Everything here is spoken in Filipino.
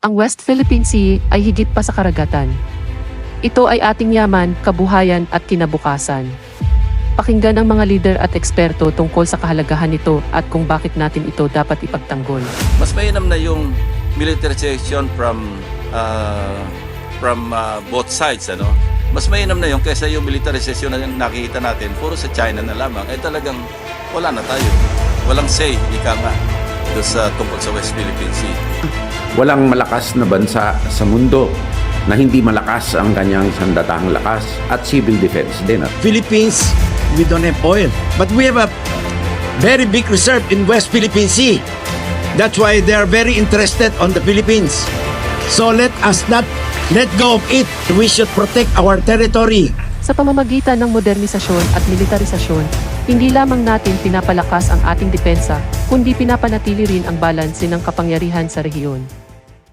Ang West Philippine Sea ay higit pa sa karagatan. Ito ay ating yaman, kabuhayan at kinabukasan. Pakinggan ang mga leader at eksperto tungkol sa kahalagahan nito at kung bakit natin ito dapat ipagtanggol. Mas mainam na yung militarization from both sides, ano? Mas mainam na yung kaysa yung militarization na nakikita natin, puro sa China na lamang, eh talagang wala na tayo. Walang say, ika nga, tungkol sa West Philippine Sea. Walang malakas na bansa sa mundo na hindi malakas ang kanyang sandatahang lakas at civil defense din. Philippines, we don't have oil. But we have a very big reserve in West Philippine Sea. That's why they are very interested on the Philippines. So let us not let go of it. We should protect our territory. Sa pamamagitan ng modernisasyon at militarisasyon, hindi lamang natin pinapalakas ang ating depensa, kundi pinapanatili rin ang balanse ng kapangyarihan sa rehiyon.